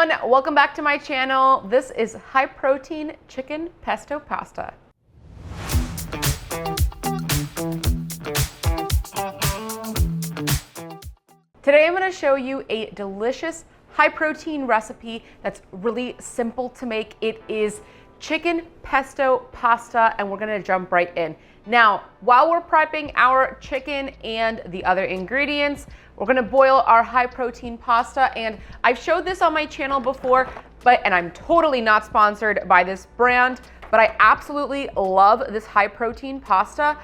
everyone, welcome back to my channel. This is high protein chicken pesto pasta. Today I'm going to show you a delicious high protein recipe that's really simple to make. It is chicken pesto pasta, and we're going to jump right in. Now, while we're prepping our chicken and the other ingredients, we're going to boil our high protein pasta. And I've showed this on my channel before, and I'm totally not sponsored by this brand, but I absolutely love this high protein pasta.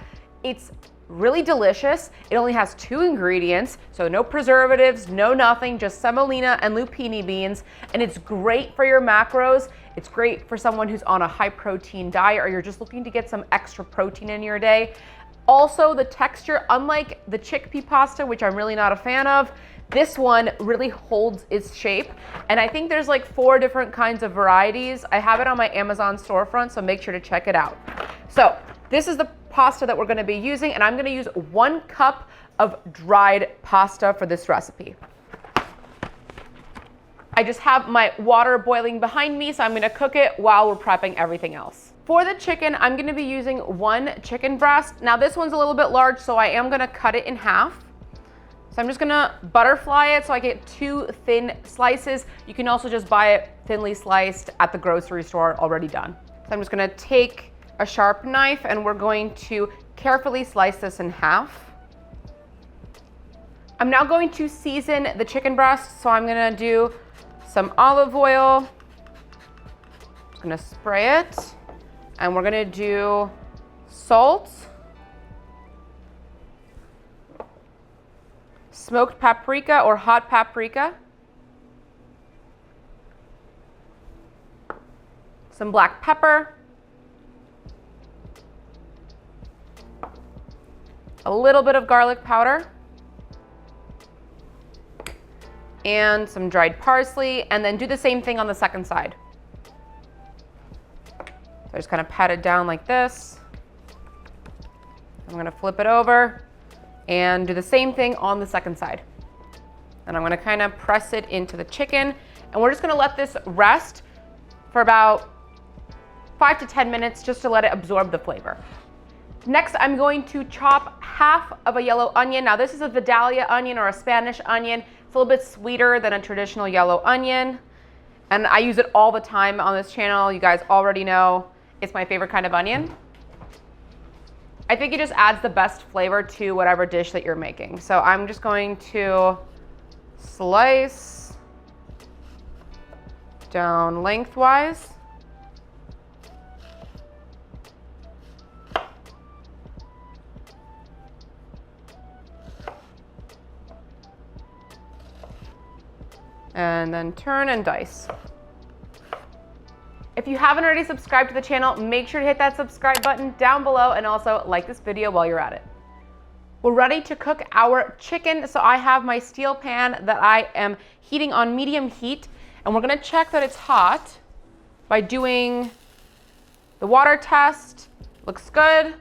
It's really delicious. It only has 2 ingredients, so no preservatives, no nothing, just semolina and lupini beans, and it's great for your macros. It's great for someone who's on a high protein diet or you're just looking to get some extra protein in your day. Also, the texture, unlike the chickpea pasta, which I'm really not a fan of, this one really holds its shape. And I think there's like 4 different kinds of varieties. I have it on my Amazon storefront, so make sure to check it out. So this is the pasta that we're going to be using, and I'm going to use 1 cup of dried pasta for this recipe. I just have my water boiling behind me, so I'm going to cook it while we're prepping everything else. For the chicken, I'm going to be using 1 chicken breast. Now this one's a little bit large, so I am going to cut it in half. So I'm just going to butterfly it so I get 2 thin slices. You can also just buy it thinly sliced at the grocery store already done. So I'm just going to take a sharp knife and we're going to carefully slice this in half. I'm now going to season the chicken breast, so I'm going to do some olive oil. I'm just going to spray it, and we're going to do salt, smoked paprika or hot paprika, some black pepper, a little bit of garlic powder, and some dried parsley, and then do the same thing on the second side. So I just kind of pat it down like this. I'm going to flip it over and do the same thing on the second side. And I'm going to kind of press it into the chicken, and we're just going to let this rest for about 5 to 10 minutes just to let it absorb the flavor. Next, I'm going to chop half of a yellow onion. Now this is a Vidalia onion or a Spanish onion. It's a little bit sweeter than a traditional yellow onion, and I use it all the time on this channel. You guys already know it's my favorite kind of onion. I think it just adds the best flavor to whatever dish that you're making. So I'm just going to slice down lengthwise. And then turn and dice. If you haven't already subscribed to the channel, make sure to hit that subscribe button down below, and also like this video while you're at it. We're ready to cook our chicken. So I have my steel pan that I am heating on medium heat, and we're gonna check that it's hot by doing the water test. Looks good.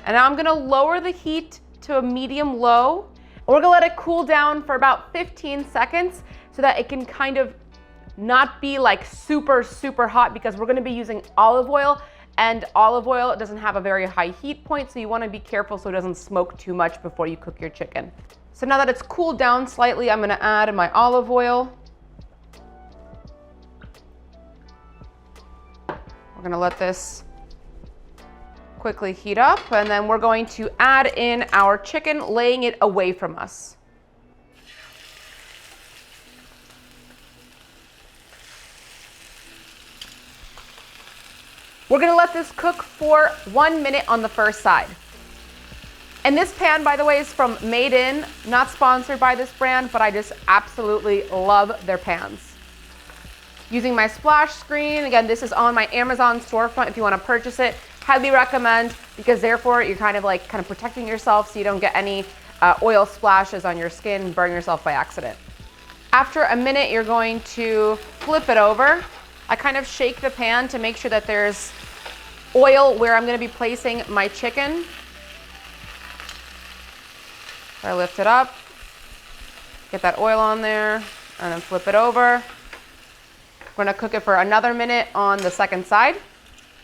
And now I'm gonna lower the heat to a medium low. We're gonna let it cool down for about 15 seconds so that it can kind of not be like super, super hot, because we're gonna be using olive oil, and olive oil doesn't have a very high heat point, so you wanna be careful so it doesn't smoke too much before you cook your chicken. So now that it's cooled down slightly, I'm gonna add my olive oil. We're gonna let this quickly heat up, and then we're going to add in our chicken, laying it away from us. We're gonna let this cook for 1 minute on the first side. And this pan, by the way, is from Made In, not sponsored by this brand, but I just absolutely love their pans. Using my splash screen, again, this is on my Amazon storefront if you wanna purchase it. Highly recommend, because therefore you're kind of protecting yourself so you don't get any oil splashes on your skin and burn yourself by accident. After a minute, you're going to flip it over. I kind of shake the pan to make sure that there's oil where I'm going to be placing my chicken. I lift it up, get that oil on there, and then flip it over. We're gonna cook it for another minute on the second side.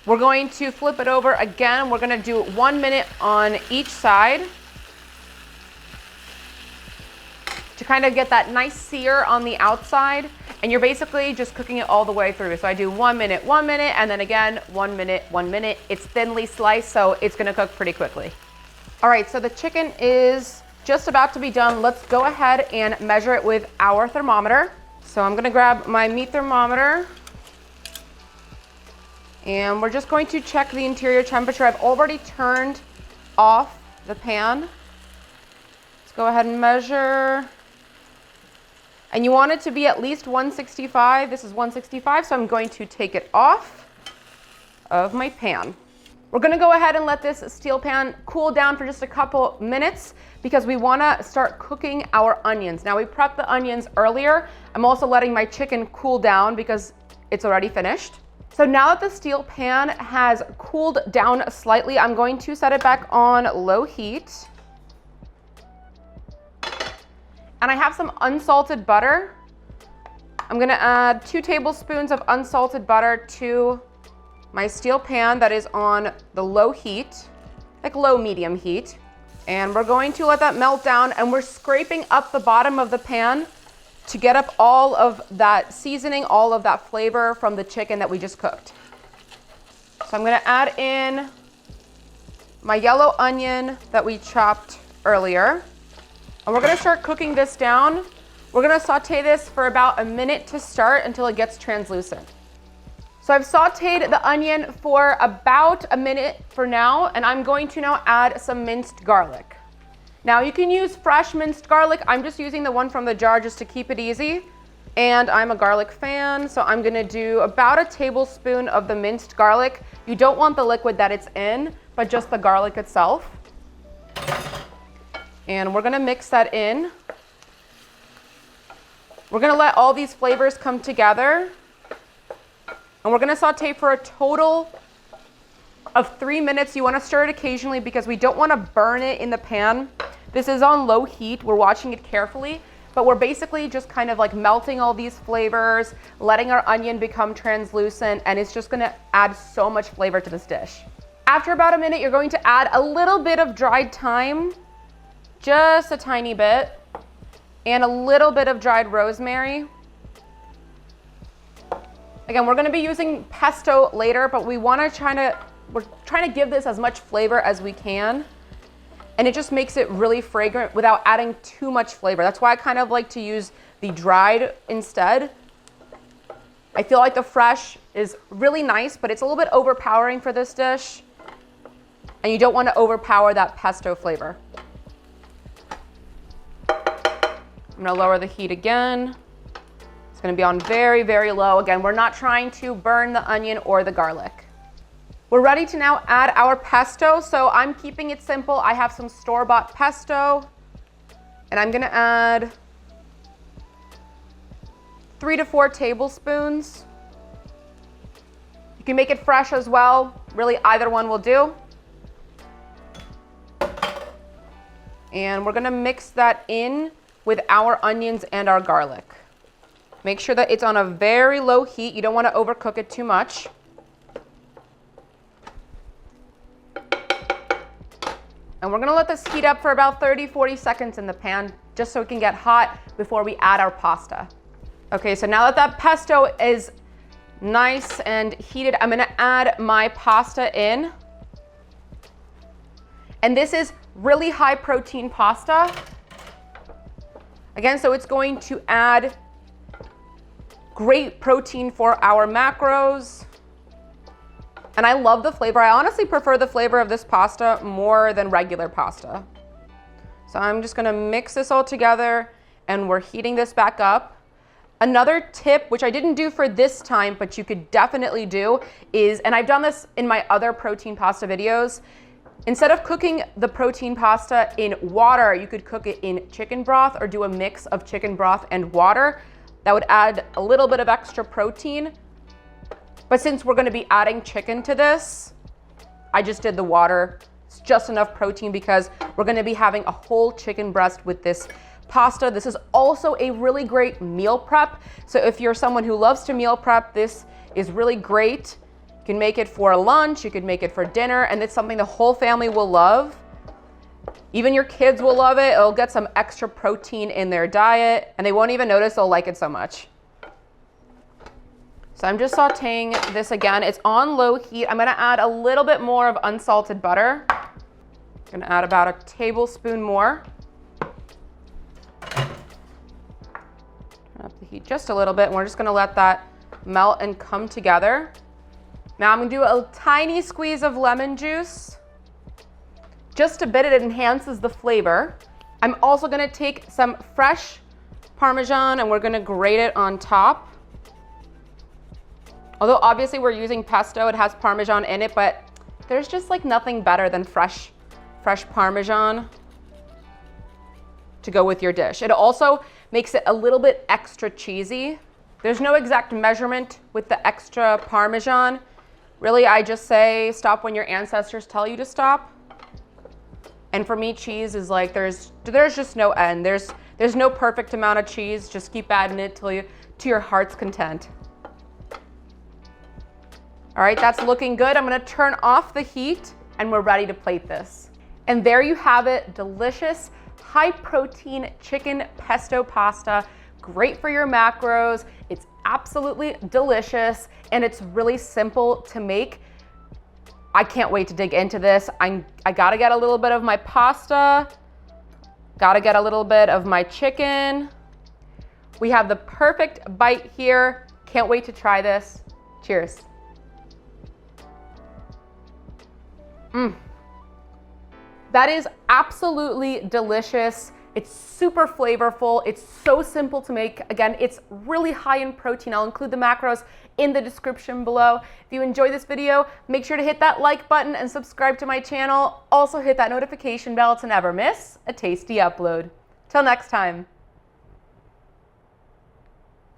We're going to flip it over again. We're gonna do 1 minute on each side to kind of get that nice sear on the outside. And you're basically just cooking it all the way through. So I do 1 minute, and then again, 1 minute, 1 minute. It's thinly sliced, so it's gonna cook pretty quickly. All right, so the chicken is just about to be done. Let's go ahead and measure it with our thermometer. So I'm gonna grab my meat thermometer and we're just going to check the interior temperature. I've already turned off the pan. Let's go ahead and measure. And you want it to be at least 165. This is 165, so I'm going to take it off of my pan. We're gonna go ahead and let this steel pan cool down for just a couple minutes because we wanna start cooking our onions. Now we prepped the onions earlier. I'm also letting my chicken cool down because it's already finished. So now that the steel pan has cooled down slightly, I'm going to set it back on low heat. And I have some unsalted butter. I'm gonna add 2 tablespoons of unsalted butter to my steel pan that is on the low heat, like low medium heat. And we're going to let that melt down and we're scraping up the bottom of the pan to get up all of that seasoning, all of that flavor from the chicken that we just cooked. So I'm gonna add in my yellow onion that we chopped earlier. And we're gonna start cooking this down. We're gonna saute this for about a minute to start until it gets translucent. So I've sauteed the onion for about a minute for now, and I'm going to now add some minced garlic. Now you can use fresh minced garlic. I'm just using the one from the jar just to keep it easy. And I'm a garlic fan, so I'm gonna do about a tablespoon of the minced garlic. You don't want the liquid that it's in, but just the garlic itself. And we're gonna mix that in. We're gonna let all these flavors come together. And we're gonna saute for a total of 3 minutes. You wanna stir it occasionally because we don't wanna burn it in the pan. This is on low heat, we're watching it carefully, but we're basically just kind of like melting all these flavors, letting our onion become translucent, and it's just gonna add so much flavor to this dish. After about a minute, you're going to add a little bit of dried thyme, just a tiny bit, and a little bit of dried rosemary. Again, we're gonna be using pesto later, but we're trying to give this as much flavor as we can. And it just makes it really fragrant without adding too much flavor. That's why I kind of like to use the dried instead. I feel like the fresh is really nice, but it's a little bit overpowering for this dish. And you don't want to overpower that pesto flavor. I'm gonna lower the heat again. It's gonna be on very, very low. Again, we're not trying to burn the onion or the garlic. We're ready to now add our pesto. So I'm keeping it simple. I have some store-bought pesto, and I'm gonna add 3 to 4 tablespoons. You can make it fresh as well. Really, either one will do. And we're gonna mix that in with our onions and our garlic. Make sure that it's on a very low heat. You don't want to overcook it too much. And we're gonna let this heat up for about 30-40 seconds in the pan, just so it can get hot before we add our pasta. Okay, so now that that pesto is nice and heated, I'm gonna add my pasta in. And this is really high protein pasta. Again, so it's going to add great protein for our macros. And I love the flavor. I honestly prefer the flavor of this pasta more than regular pasta. So I'm just gonna mix this all together and we're heating this back up. Another tip, which I didn't do for this time, but you could definitely do is, and I've done this in my other protein pasta videos, instead of cooking the protein pasta in water, you could cook it in chicken broth or do a mix of chicken broth and water. That would add a little bit of extra protein. But since we're gonna be adding chicken to this, I just did the water. It's just enough protein because we're gonna be having a whole chicken breast with this pasta. This is also a really great meal prep. So if you're someone who loves to meal prep, this is really great. You can make it for lunch, you could make it for dinner, and it's something the whole family will love. Even your kids will love it. It'll get some extra protein in their diet, and they won't even notice they'll like it so much. So I'm just sauteing this again. It's on low heat. I'm gonna add a little bit more of unsalted butter. I'm gonna add about a tablespoon more. Turn up the heat just a little bit, and we're just gonna let that melt and come together. Now I'm gonna do a tiny squeeze of lemon juice. Just a bit, it enhances the flavor. I'm also gonna take some fresh Parmesan and we're gonna grate it on top. Although obviously we're using pesto, it has Parmesan in it, but there's just like nothing better than fresh Parmesan to go with your dish. It also makes it a little bit extra cheesy. There's no exact measurement with the extra Parmesan. Really, I just say stop when your ancestors tell you to stop. And for me, cheese is like, there's just no end. There's no perfect amount of cheese. Just keep adding it to your heart's content. All right, that's looking good. I'm gonna turn off the heat and we're ready to plate this. And there you have it, delicious, high protein chicken pesto pasta. Great for your macros. It's absolutely delicious and it's really simple to make. I can't wait to dig into this. I gotta get a little bit of my pasta, gotta get a little bit of my chicken. We have the perfect bite here. Can't wait to try this. Cheers. That is absolutely delicious. It's super flavorful. It's so simple to make. Again, it's really high in protein. I'll include the macros in the description below. If you enjoyed this video, make sure to hit that like button and subscribe to my channel. Also hit that notification bell to never miss a tasty upload. Till next time.